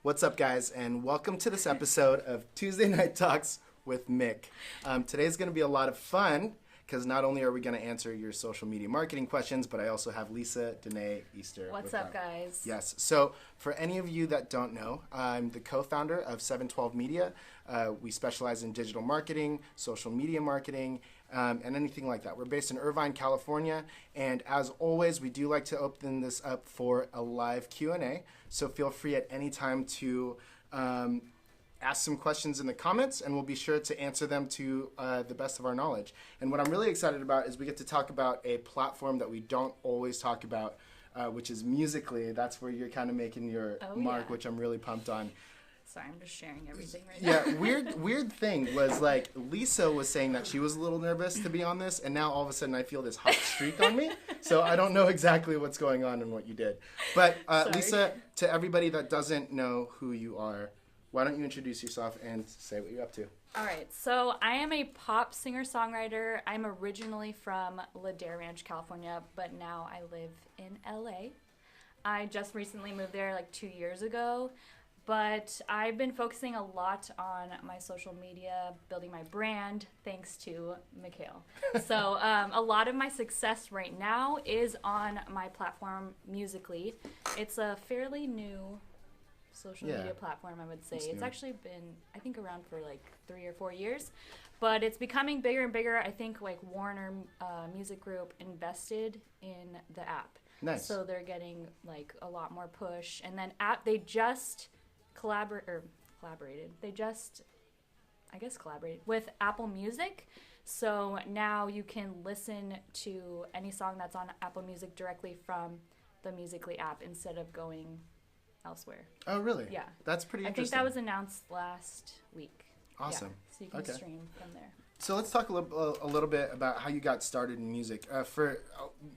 What's up, guys, and welcome to this episode of Tuesday Night Talks with Mick. Today's going to be a lot of fun because not only are we going to answer your social media marketing questions, but I also have Lisa, Danae, Easter. What's up, guys? Yes. So for any of you that don't know, I'm the co-founder of 712 Media. We specialize in digital marketing, social media marketing, and anything like that. We're based in Irvine, California, and as always, we do like to open this up for a live Q&A, so feel free at any time to ask some questions in the comments, and we'll be sure to answer them to the best of our knowledge. And what I'm really excited about is we get to talk about a platform that we don't always talk about, which is Musical.ly. That's where you're kind of making your mark, which I'm really pumped on. Sorry, I'm just sharing everything right now. Yeah, weird thing was like Lisa was saying that she was a little nervous to be on this, and now all of a sudden I feel this hot streak on me. So I don't know exactly what's going on and what you did. But Lisa, to everybody that doesn't know who you are, why don't you introduce yourself and say what you're up to? All right, so I am a pop singer-songwriter. I'm originally from Ladera Ranch, California, but now I live in LA. I just recently moved there like 2 years ago. But I've been focusing a lot on my social media, building my brand, thanks to Mikhail. So a lot of my success right now is on my platform, Musical.ly. It's a fairly new social media platform, I would say. It's actually been, I think, around for like 3 or 4 years. But it's becoming bigger and bigger. I think like Warner Music Group invested in the app. Nice. So they're getting like a lot more push. And then they just collaborated. They just, I guess, collaborated with Apple Music. So now you can listen to any song that's on Apple Music directly from the Musical.ly app instead of going elsewhere. Oh, really? Yeah. That's pretty interesting. I think that was announced last week. Awesome. Yeah, so you can stream from there. So let's talk a little bit about how you got started in music. For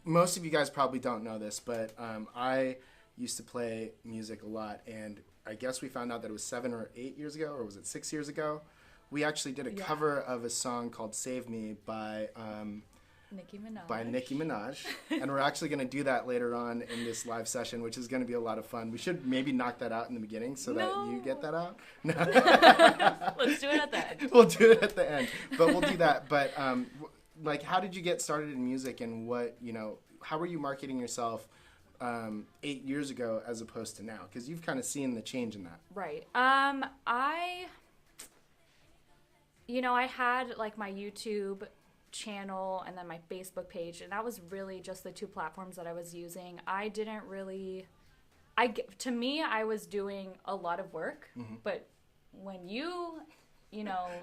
most of you guys probably don't know this, but I used to play music a lot, and I guess we found out that it was 7 or 8 years ago, or was it 6 years ago? We actually did a cover of a song called "Save Me" by Nicki Minaj, and we're actually going to do that later on in this live session, which is going to be a lot of fun. We should maybe knock that out in the beginning so that you get that out. No. Let's do it at the end. We'll do it at the end, but we'll do that. But like, how did you get started in music, and how were you marketing yourself 8 years ago as opposed to now? Because you've kind of seen the change in that. Right. I had like my YouTube channel and then my Facebook page, and that was really just the two platforms that I was using. I didn't really, to me, I was doing a lot of work, but when you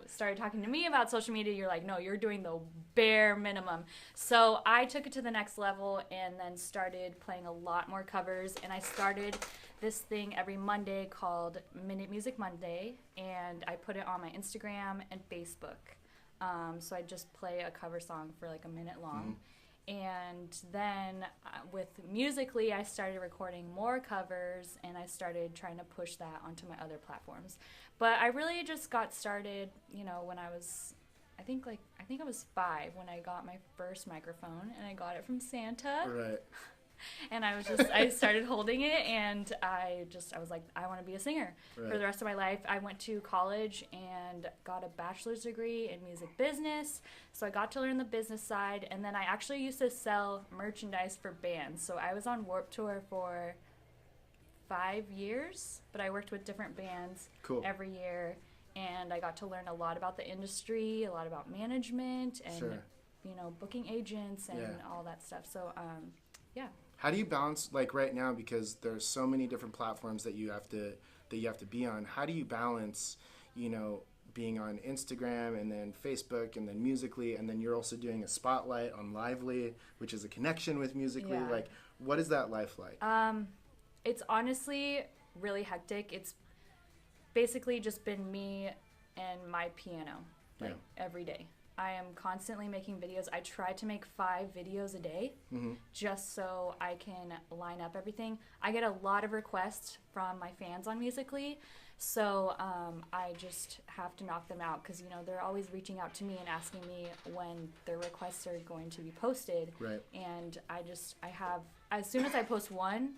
started talking to me about social media, you're like, no, you're doing the bare minimum. So I took it to the next level and then started playing a lot more covers, and I started this thing every Monday called Minute Music Monday, and I put it on my Instagram and Facebook. So I just play a cover song for like a minute long. And then with Musical.ly, I started recording more covers, and I started trying to push that onto my other platforms. But I really just got started, when I was, I think I was 5 when I got my first microphone, and I got it from Santa. Right. And I started holding it, and I was like, I want to be a singer for the rest of my life. I went to college and got a bachelor's degree in music business, so I got to learn the business side, and then I actually used to sell merchandise for bands. So I was on Warped Tour for 5 years, but I worked with different bands every year, and I got to learn a lot about the industry, a lot about management, and booking agents and all that stuff. So yeah. How do you balance, like right now, because there's so many different platforms that you have to be on? How do you balance, being on Instagram and then Facebook and then Musical.ly, and then you're also doing a spotlight on Lively, which is a connection with Musical.ly. Yeah. Like, what is that life like? It's honestly really hectic. It's basically just been me and my piano every day. I am constantly making videos. I try to make 5 videos a day just so I can line up everything. I get a lot of requests from my fans on Musical.ly, so I just have to knock them out because, they're always reaching out to me and asking me when their requests are going to be posted. Right. And I have, as soon as I post one,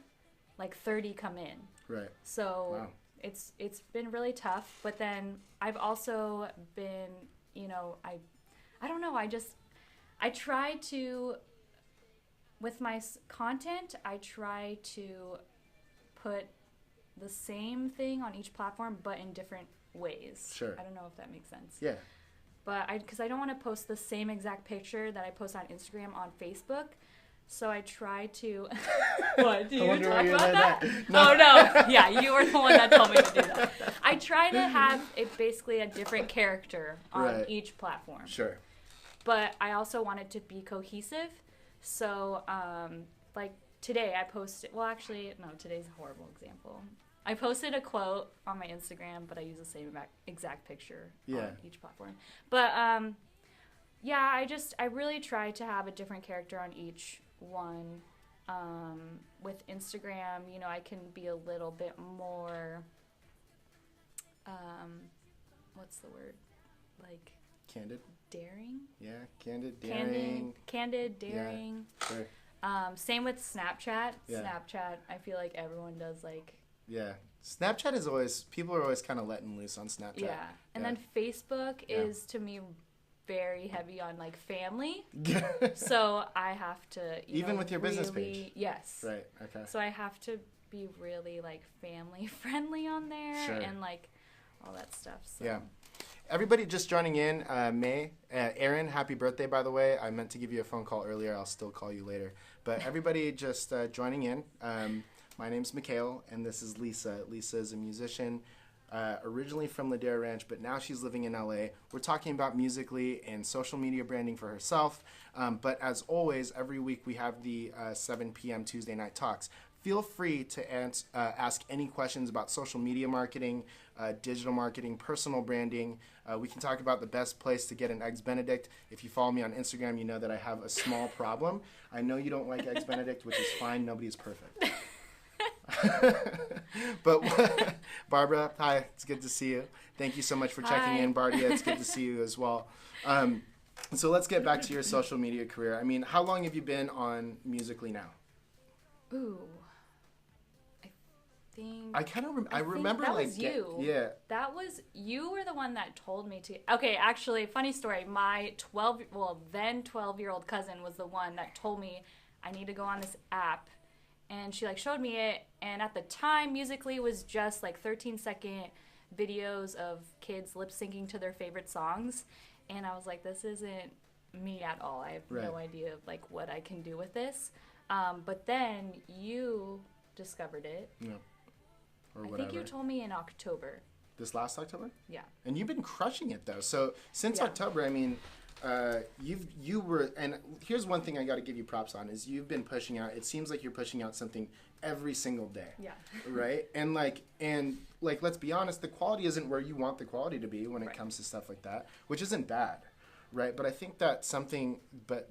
like 30 come in. Right. So wow. it's been really tough. But then I've also been, you know, I don't know. I try to, with my content, I try to put the same thing on each platform, but in different ways. Sure. I don't know if that makes sense. Yeah. But because I don't want to post the same exact picture that I post on Instagram on Facebook. So I try to. What? Do you talk about that? No. Oh, no. Yeah, you were the one that told me to do that. I try to have it basically a different character on each platform. Sure. But I also want it to be cohesive. So, like today I posted. Well, actually, no. Today's a horrible example. I posted a quote on my Instagram, but I use the same exact picture on each platform. But yeah, I really try to have a different character on each one. With Instagram, you know, I can be a little bit more, what's the word? Like candid? Daring? Yeah, candid, daring. Candid, daring. Yeah, sure. Same with Snapchat. Yeah. Snapchat, I feel like everyone does like... Yeah. Snapchat is always, people are always kind of letting loose on Snapchat. Yeah. And then Facebook is, to me, very heavy on like family. So I have to even with your business page. Yes. Right. Okay. So I have to be really like family friendly on there and like all that stuff. So. Yeah. Everybody just joining in, Aaron, happy birthday, by the way. I meant to give you a phone call earlier. I'll still call you later. But everybody just joining in. My name's Mikhail, and this is Lisa. Lisa is a musician. Originally from Ladera Ranch, but now she's living in LA. We're talking about Musically and social media branding for herself. But as always, every week we have the 7 p.m. Tuesday night talks. Feel free to ask any questions about social media marketing, digital marketing, personal branding. We can talk about the best place to get an Eggs Benedict. If you follow me on Instagram, you know that I have a small problem. I know you don't like Eggs Benedict, which is fine. Nobody's perfect. But Barbara, hi, it's good to see you. Thank you so much for checking in. Bardia, it's good to see you as well. So let's get back to your social media career. I mean, how long have you been on Musically now? Ooh, I think I kind of I remember that like was you. Yeah, that was you were the one that told me to. Okay, actually, funny story. My 12-year-old cousin was the one that told me I need to go on this app. And she like showed me it, and at the time, Musically was just like 13-second videos of kids lip syncing to their favorite songs, and I was like, this isn't me at all. I have no idea like what I can do with this. But then you discovered it. Yeah. Or whatever. I think you told me in October. This last October? Yeah. And you've been crushing it though. So since October, I mean. You were, and here's one thing I got to give you props on is you've been pushing out. It seems like you're pushing out something every single day. Yeah. Right. And like, let's be honest, the quality isn't where you want the quality to be when it comes to stuff like that, which isn't bad, right? But I think that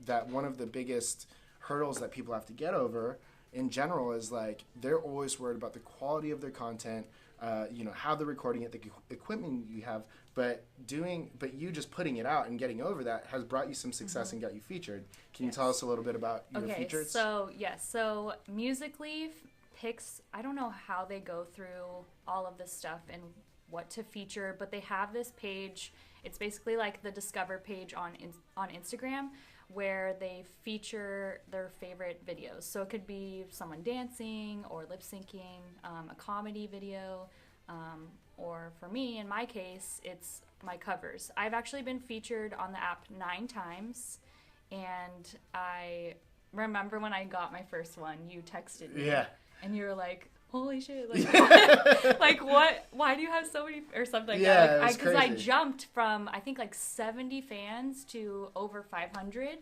that one of the biggest hurdles that people have to get over in general is like they're always worried about the quality of their content. How they're recording it, the equipment you have, but you just putting it out and getting over that has brought you some success and got you featured. Can you tell us a little bit about your features? So Musically picks, I don't know how they go through all of this stuff and what to feature, but they have this page. It's basically like the Discover page on Instagram, where they feature their favorite videos. So it could be someone dancing or lip syncing, a comedy video, or for me, in my case, it's my covers. I've actually been featured on the app 9 times, and I remember when I got my first one, you texted me, and you were like, holy shit, like, like what, why do you have so many, or something like that, like, because I jumped from, I think, like 70 fans to over 500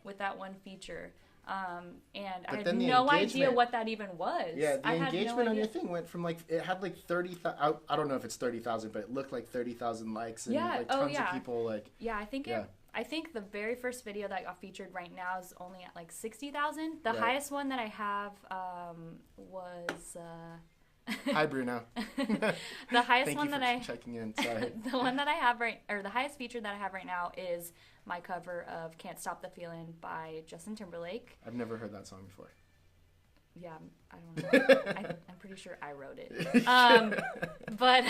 with that one feature, and I had no idea what that even was. Yeah, the engagement on your thing went from, like, it had, like, 30,000, I don't know if it's 30,000, but it looked like 30,000 likes, and, like, tons of people, like... Yeah, I think the very first video that got featured right now is only at like 60,000. The highest one that I have was. Hi, Bruno. The highest one that I checking in. Sorry. The one that I have the highest feature that I have right now is my cover of "Can't Stop the Feeling" by Justin Timberlake. I've never heard that song before. Yeah, I don't know. I'm pretty sure I wrote it. But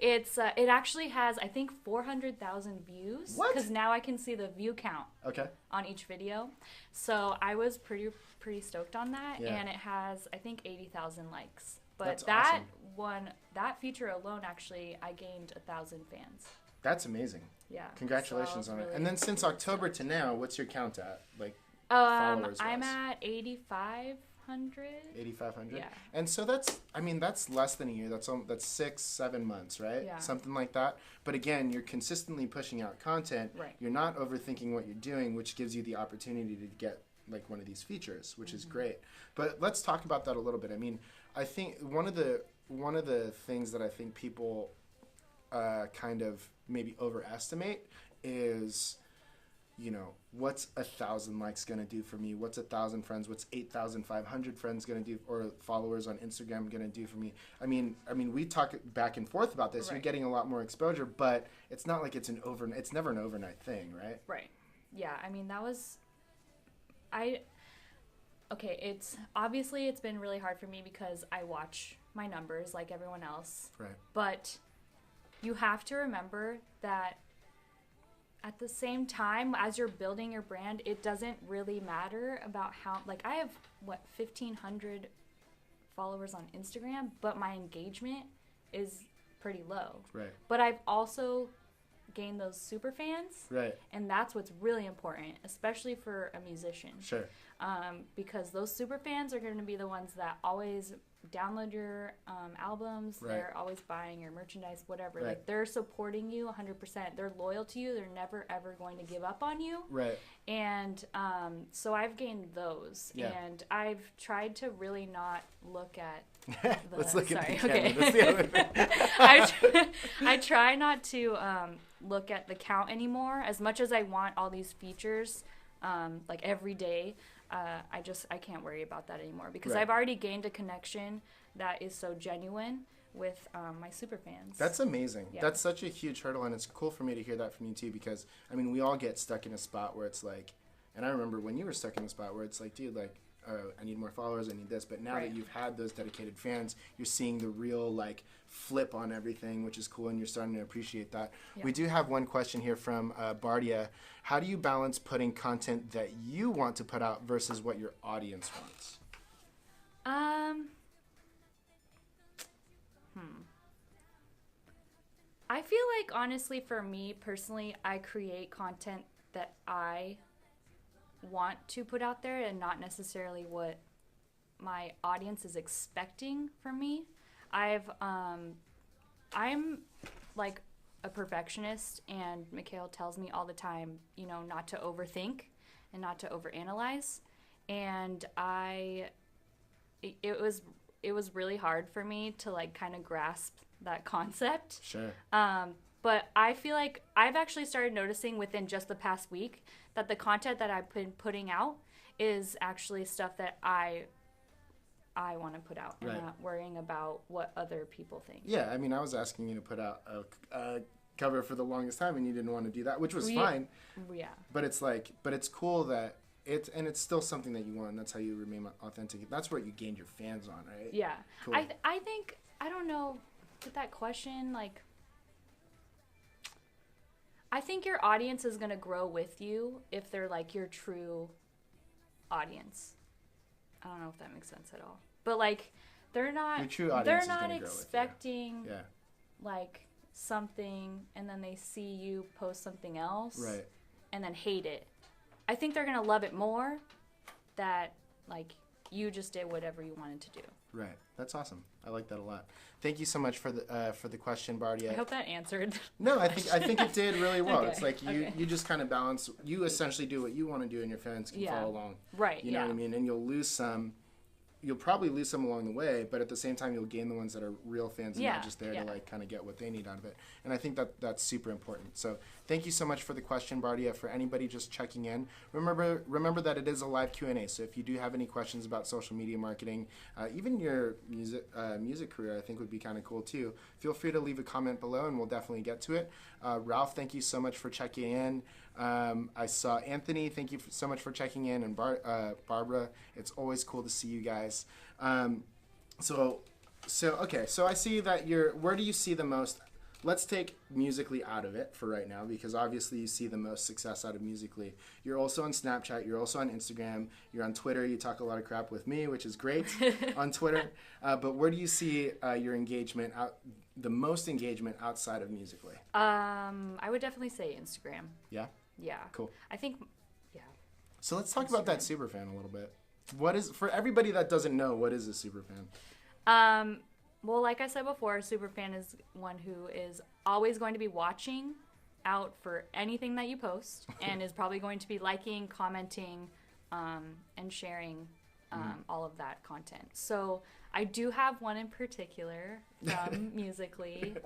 it actually has, I think, 400,000 views. What? Because now I can see the view count Okay. on each video. So I was pretty stoked on that. Yeah. And it has, I think, 80,000 likes. But That's that awesome. that feature alone, actually, I gained 1,000 fans. That's amazing. Yeah. Congratulations so on it. really And then since October to now, what's your count at? Like, I'm followers-wise? at 8,500. 8,500? Yeah. And so that's less than a year. That's 6-7 months, right? Yeah. Something like that. But again, you're consistently pushing out content. Right. You're not overthinking what you're doing, which gives you the opportunity to get like one of these features, which is great. But let's talk about that a little bit. I mean, I think one of the things that I think people kind of maybe overestimate is, you know, what's 1,000 likes going to do for me? What's 1,000 friends? What's 8,500 friends going to do, or followers on Instagram going to do for me? I mean, we talk back and forth about this. Right. You're getting a lot more exposure, but it's not like it's never an overnight thing, right? Right. Yeah. I mean, it's been really hard for me because I watch my numbers like everyone else. Right. But you have to remember that at the same time as you're building your brand, it doesn't really matter about how, like, I have 1,500 followers on Instagram, but my engagement is pretty low. Right. But I've also gained those super fans. Right. And that's what's really important, especially for a musician. Sure. Because those super fans are going to be the ones that always download your albums. Right. They're always buying your merchandise, whatever. Right. Like, they're supporting you 100%. They're loyal to you. They're never, ever going to give up on you. Right. And so I've gained those. Yeah. And I've tried to really not look at the... Let's look sorry, at the camera. okay. That's the other thing. I try not to look at the count anymore. As much as I want all these features, like every day, I can't worry about that anymore because Right. I've already gained a connection that is so genuine with my super fans. That's amazing. Yeah. That's such a huge hurdle, and it's cool for me to hear that from you too, because I mean, we all get stuck in a spot where it's like, and I remember when you were stuck in a spot where it's like, dude, like, I need more followers, I need this. But now Right. that you've had those dedicated fans, you're seeing the real like flip on everything, which is cool, and you're starting to appreciate that. Yeah. We do have one question here from Bardia. How do you balance putting content that you want to put out versus what your audience wants? I feel like, honestly, for me personally, I create content that I want to put out there and not necessarily what my audience is expecting from me. I'm like a perfectionist, and Mikhail tells me all the time, you know, not to overthink and not to overanalyze. And it was really hard for me to like kind of grasp that concept. Sure. But I feel like I've actually started noticing within just the past week that the content that I've been putting out is actually stuff that I want to put out, and Right. not worrying about what other people think. Yeah, I mean, I was asking you to put out a cover for the longest time, and you didn't want to do that, which was fine. Yeah. But it's cool that it's still something that you want, and that's how you remain authentic. That's what you gained your fans on, right? Yeah. Cool. I think, I don't know, with that question, like, I think your audience is going to grow with you if they're like your true audience. I don't know if that makes sense at all. But like, they're not, Your true audience they're is not gonna grow with you. expecting Yeah. like something and then they see you post something else Right. and then hate it. I think they're going to love it more that like you just did whatever you wanted to do. Right. That's awesome. I like that a lot. Thank you so much for the question, Bardia. I hope that answered. No, I think it did really well. Okay, It's like okay. you just kind of balance. You essentially do what you want to do, and your fans can Yeah. follow along. Right, You know yeah. what I mean? And you'll lose some. You'll probably lose some along the way, but at the same time, you'll gain the ones that are real fans and Yeah, not just there yeah. to like kind of get what they need out of it. And I think that's super important. So thank you so much for the question, Bardia. For anybody just checking in, remember that it is a live Q&A. So if you do have any questions about social media marketing, even your music career, I think would be kind of cool too. Feel free to leave a comment below, and we'll definitely get to it. Ralph, thank you so much for checking in. I saw Anthony. Thank you so much for checking in, and Barbara. It's always cool to see you guys. So I see that where do you see the most? Let's take Musical.ly out of it for right now, because obviously you see the most success out of Musical.ly. You're also on Snapchat. You're also on Instagram. You're on Twitter. You talk a lot of crap with me, which is great on Twitter. But where do you see your engagement, the most engagement outside of Musical.ly? I would definitely say Instagram. Yeah? Yeah. Cool. I think, yeah. So let's talk about that Superfan a little bit. For everybody that doesn't know, what is a Superfan? Well, like I said before, a Superfan is one who is always going to be watching out for anything that you post and is probably going to be liking, commenting, and sharing all of that content. So I do have one in particular from Musical.ly.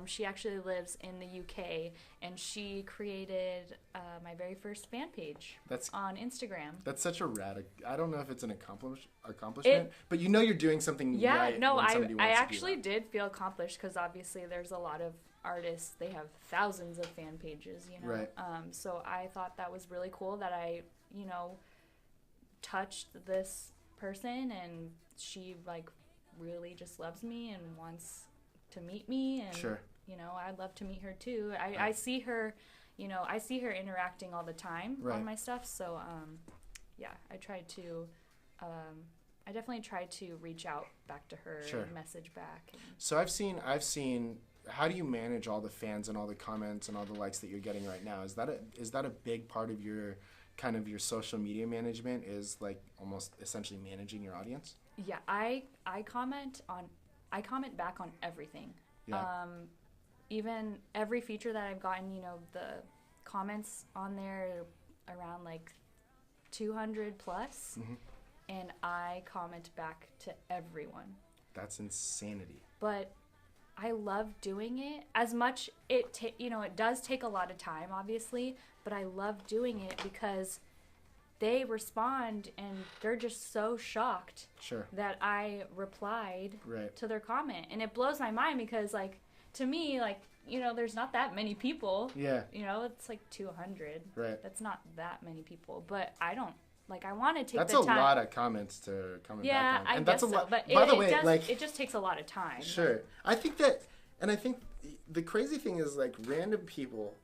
She actually lives in the UK, and she created my very first fan page on Instagram. That's such a I don't know if it's an accomplishment, but you know you're doing something right. No, I actually did feel accomplished, because obviously there's a lot of artists, they have thousands of fan pages, you know. Right. So I thought that was really cool that I, touched this person, and she really just loves me and wants to meet me, and sure. I'd love to meet her too. I see her, I see her interacting all the time on my stuff. So I tried to I definitely tried to reach out back to her and message back. So I've seen how do you manage all the fans and all the comments and all the likes that you're getting right now? Is that a big part of your kind of your social media management, is almost essentially managing your audience? Yeah, I comment back on everything. Yeah. Even every feature that I've gotten, the comments on there around 200 plus, and I comment back to everyone. That's insanity. But I love doing it as much. It does take a lot of time, obviously, but I love doing it because they respond and they're just so shocked that I replied to their comment. And it blows my mind because, to me, there's not that many people. Yeah. It's 200. Right. That's not that many people. But I don't, I want to take that's the time. That's a lot of comments to comment back on. Yeah, I guess so. But by the way, it just takes a lot of time. Sure. I think the crazy thing is, random people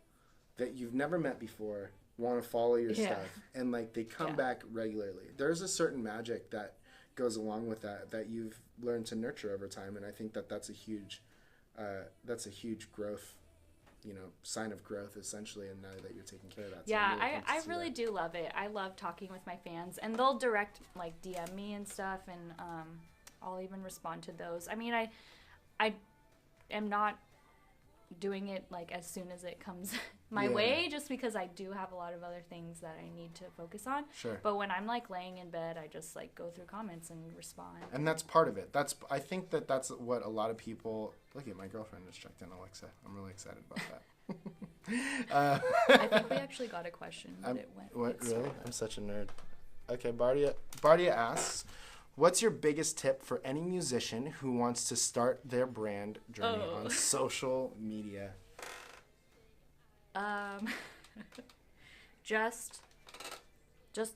that you've never met before want to follow your stuff, and they come back regularly. There's a certain magic that goes along with that you've learned to nurture over time, and I think that's a huge growth, sign of growth essentially. And now that you're taking care of that, I really do love it. I love talking with my fans, and they'll direct DM me and stuff, and I'll even respond to those. I mean, I am not doing it as soon as it comes my way, just because I do have a lot of other things that I need to focus on. Sure. But when I'm laying in bed, I just go through comments and respond. And that's part of it. I think that's what a lot of people. Look at my girlfriend just checked in, Alexa. I'm really excited about that. I think we actually got a question, but it went. What, really? I'm such a nerd. Okay, Bardia asks, what's your biggest tip for any musician who wants to start their brand journey on social media? Just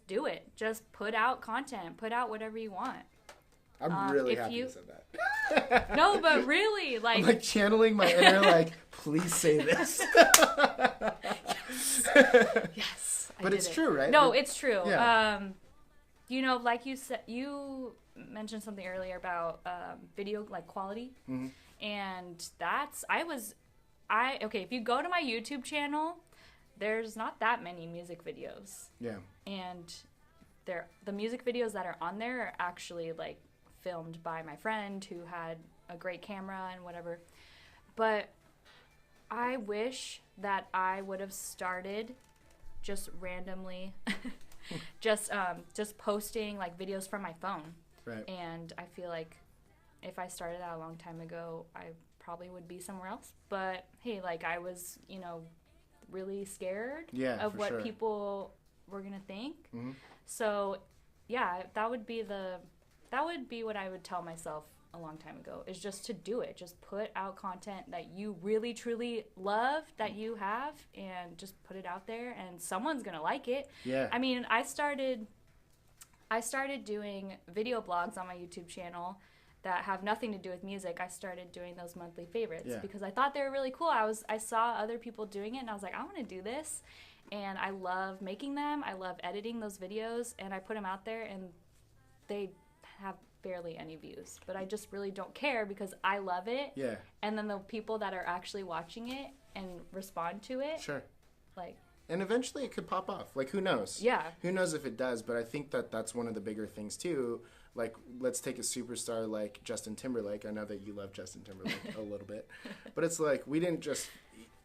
do it. Just put out content. Put out whatever you want. I'm really happy you said that. No, but really, I'm channeling my inner, please say this. Yes. But it's true, right? No, it's true. Yeah. Like you said, you mentioned something earlier about video quality, and if you go to my YouTube channel, there's not that many music videos. Yeah. And the music videos that are on there are actually filmed by my friend who had a great camera and whatever. But I wish that I would have started just randomly just posting videos from my phone. Right. And I feel if I started that a long time ago, I probably would be somewhere else. But hey, I was, really scared of what people were gonna think. So yeah, that would be what I would tell myself a long time ago, is just to do it. Just put out content that you really truly love, that you have, and just put it out there, and someone's gonna like it. Yeah. I mean, I started doing video blogs on my YouTube channel that have nothing to do with music. I started doing those monthly favorites because I thought they were really cool. I saw other people doing it, and I was like, I want to do this. And I love making them. I love editing those videos, and I put them out there, and they have barely any views. But I just really don't care because I love it. Yeah. And then the people that are actually watching it and respond to it. Sure. Like. And eventually it could pop off. Like, who knows? Yeah. Who knows if it does? But I think that that's one of the bigger things, too. Like, let's take a superstar like Justin Timberlake. I know that you love Justin Timberlake a little bit. But it's like, we didn't just...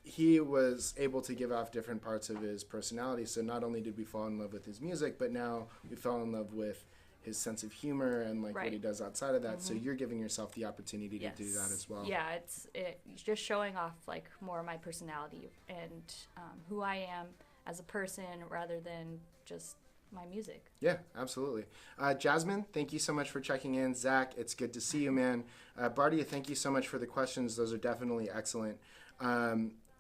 He was able to give off different parts of his personality. So not only did we fall in love with his music, but now we fell in love with his sense of humor and like what he does outside of that. Mm-hmm. So you're giving yourself the opportunity to do that as well. Yeah, it's just showing off like more of my personality and who I am as a person rather than just my music. Yeah, absolutely. Jasmine, thank you so much for checking in. Zach, it's good to see you, man. Bardia, thank you so much for the questions. Those are definitely excellent.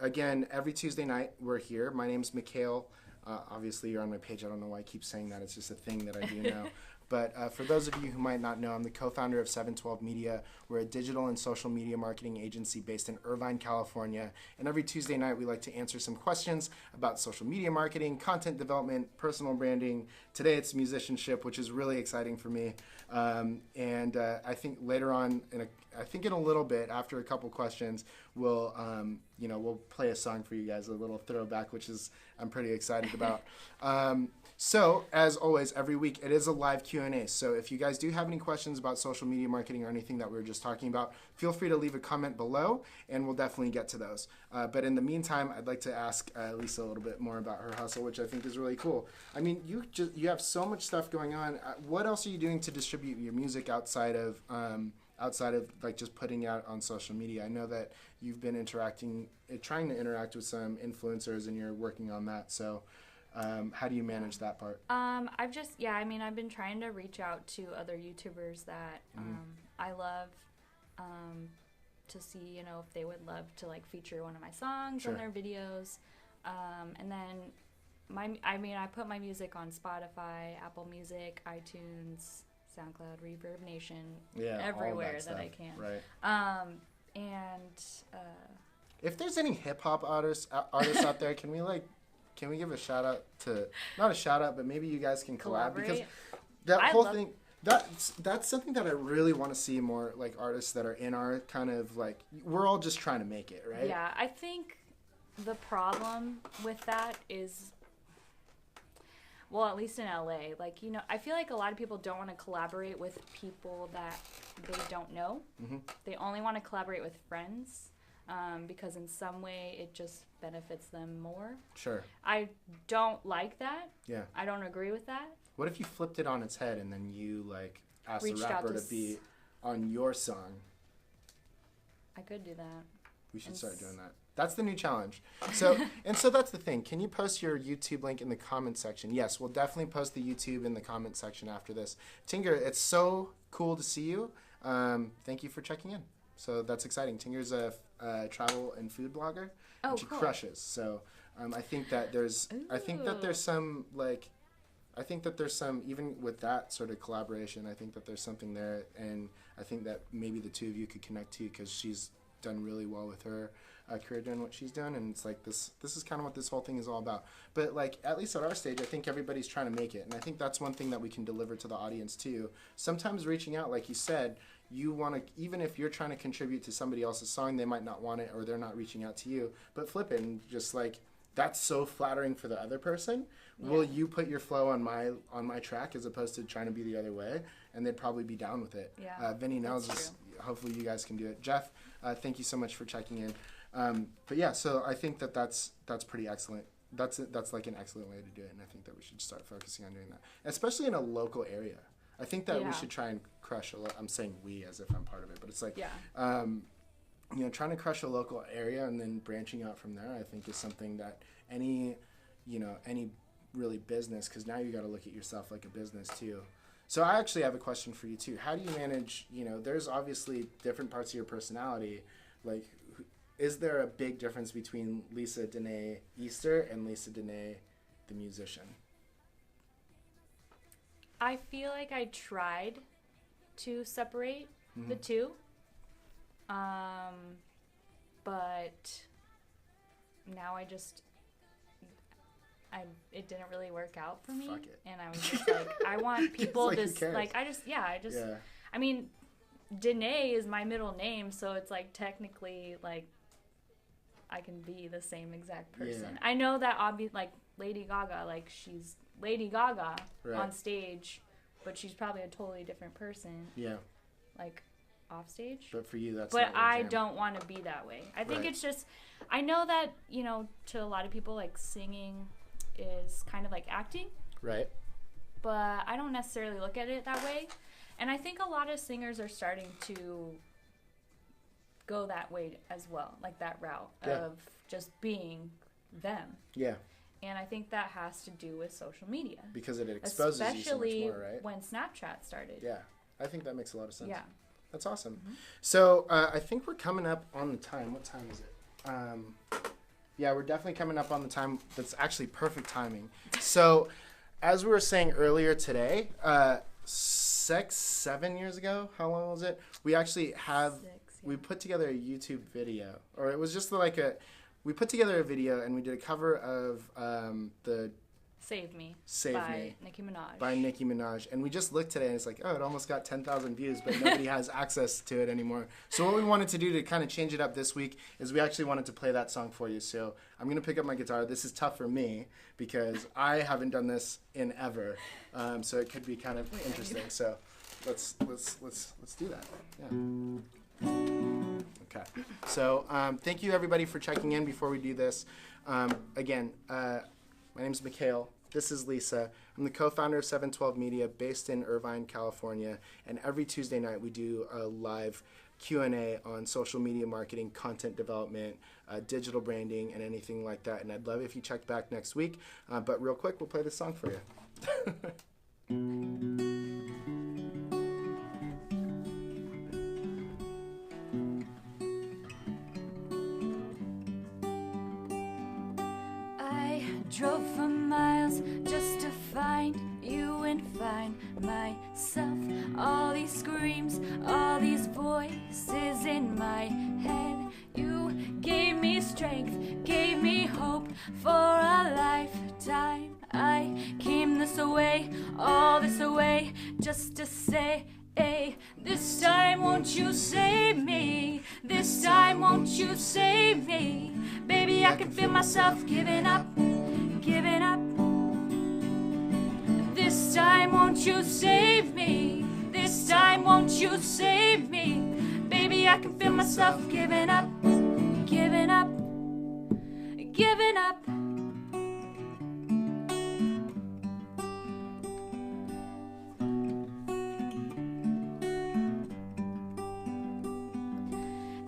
Again, every Tuesday night we're here. My name's Mikhail. Obviously, you're on my page. I don't know why I keep saying that. It's just a thing that I do now. But for those of you who might not know, I'm the co-founder of 712 Media. We're a digital and social media marketing agency based in Irvine, California. And every Tuesday night, we like to answer some questions about social media marketing, content development, personal branding. Today, it's musicianship, which is really exciting for me. And I think later on, in a little bit, after a couple questions, we'll play a song for you guys, a little throwback, which is I'm pretty excited about. So, as always, every week, it is a live Q&A. So if you guys do have any questions about social media marketing or anything that we were just talking about, feel free to leave a comment below, and we'll definitely get to those. But in the meantime, I'd like to ask Lisa a little bit more about her hustle, which I think is really cool. I mean, you have so much stuff going on. What else are you doing to distribute your music outside of like just putting it out on social media? I know that you've been trying to interact with some influencers, and you're working on that. So how do you manage that part? I've been trying to reach out to other YouTubers that I love to see, if they would love to like feature one of my songs on their videos. And then I put my music on Spotify, Apple Music, iTunes, SoundCloud, Reverb Nation, everywhere that I can. Right. If there's any hip hop artists out there, can we give a shout out to, not a shout out, but maybe you guys can collab, because that whole thing, that's something that I really want to see more, like artists that are in our kind of like, we're all just trying to make it, right? Yeah, I think the problem with that is, well, at least in LA, like, I feel like a lot of people don't want to collaborate with people that they don't know. Mm-hmm. They only want to collaborate with friends. Because in some way it just benefits them more. Sure. I don't like that. Yeah. I don't agree with that. What if you flipped it on its head and then you like asked the rapper to be on your song? I could do that. We should start doing that. That's the new challenge. So that's the thing. Can you post your YouTube link in the comment section? Yes, we'll definitely post the YouTube in the comment section after this. Tinger, it's so cool to see you. Thank you for checking in. So that's exciting. Tinger's a travel and food blogger, and she crushes. So I think that there's some even with that sort of collaboration, I think that there's something there, and I think that maybe the two of you could connect too, because she's done really well with her career doing what she's done, and it's like this is kind of what this whole thing is all about. But like, at least at our stage, I think everybody's trying to make it, and I think that's one thing that we can deliver to the audience too. Sometimes reaching out, like you said, you want to, even if you're trying to contribute to somebody else's song, they might not want it, or they're not reaching out to you, but flip it and just like, that's so flattering for the other person. Yeah. Will you put your flow on my track as opposed to trying to be the other way? And they'd probably be down with it. Yeah, Vinny Nels, hopefully you guys can do it. Jeff, thank you so much for checking in. But yeah, so I think that's pretty excellent. That's like an excellent way to do it, and I think that we should start focusing on doing that, especially in a local area. I think that we should try and crush I'm saying we as if I'm part of it, but it's like, trying to crush a local area and then branching out from there, I think is something that any really business, because now you got to look at yourself like a business too. So I actually have a question for you too. How do you manage, there's obviously different parts of your personality. Like, is there a big difference between Lisa Danae Easter and Lisa Danae the musician? I feel like I tried to separate the two. But now it didn't really work out for me. Fuck it. And I was just like, I want people like, to, who cares? like, I mean, Danae is my middle name, so it's like technically, like, I can be the same exact person. Yeah. I know that like Lady Gaga, like she's Lady Gaga on stage, but she's probably a totally different person. Yeah. Like off stage. But for you, that's. But I don't want to be that way. I think it's just, I know that to a lot of people, like singing is kind of like acting. Right. But I don't necessarily look at it that way, and I think a lot of singers are starting to go that way as well, like that route of just being them. Yeah. And I think that has to do with social media. Because it exposes you so much more, right? Especially when Snapchat started. Yeah. I think that makes a lot of sense. Yeah. That's awesome. Mm-hmm. So I think we're coming up on the time. What time is it? Yeah, we're definitely coming up on the time. That's actually perfect timing. So as we were saying earlier today, 7 years ago, how long was it? We actually we put together a YouTube video, or it was just like we put together a video and we did a cover of the Save Me by Nicki Minaj. By Nicki Minaj. And we just looked today and it's like, oh, it almost got 10,000 views, but nobody has access to it anymore. So what we wanted to do to kind of change it up this week is we actually wanted to play that song for you. So I'm going to pick up my guitar. This is tough for me because I haven't done this in ever. So it could be kind of interesting. So let's do that. Yeah. Okay. So thank you everybody for checking in before we do this. Again, my name is Mikhail. This is Lisa. I'm the co-founder of 712 Media based in Irvine, California. And every Tuesday night we do a live Q&A on social media marketing, content development, digital branding, and anything like that. And I'd love it if you check back next week. But real quick, we'll play this song for you. Drove for miles just to find you and find myself. All these screams, all these voices in my head. You gave me strength, gave me hope for a lifetime. I came this way, all this way, just to say, hey, this time won't you save me? This time won't you save me? Baby, I can feel myself giving up. Giving up. This time won't you save me? This time won't you save me? Baby, I can feel myself giving up. Giving up. Giving up.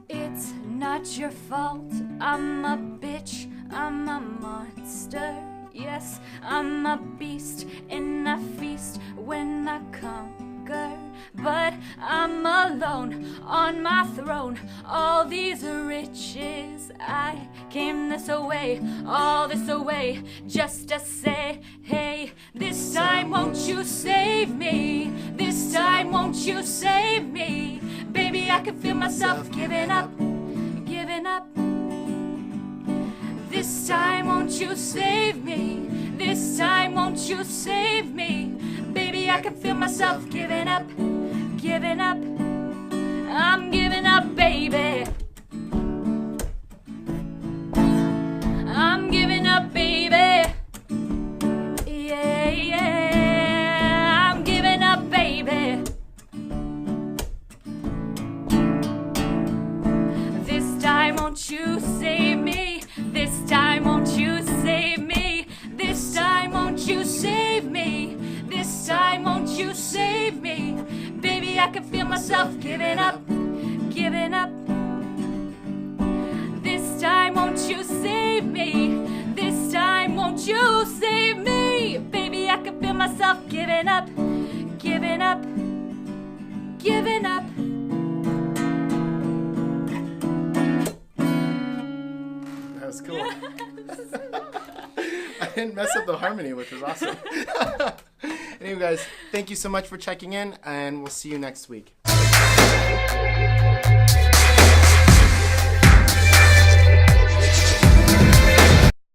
It's not your fault. I'm a bitch. I'm a monster, yes, I'm a beast, and I feast when I conquer. But I'm alone on my throne, all these riches. I came this away, all this away, just to say, hey, this time won't you save me? This time won't you save me? Baby, I can feel myself giving up, giving up. This time won't you save me? This time won't you save me? Baby, I can feel myself giving up, giving up. I'm giving up, baby. I'm giving up, baby. Yeah, yeah. I'm giving up, baby. This time won't you save me? This time won't you save me? This time won't you save me? This time won't you save me? Baby, I can feel myself giving up, giving up. This time won't you save me? This time won't you save me? Baby, I can feel myself giving up, giving up, giving up. That was cool. I didn't mess up the harmony, which was awesome. Anyway, guys, thank you so much for checking in, and we'll see you next week.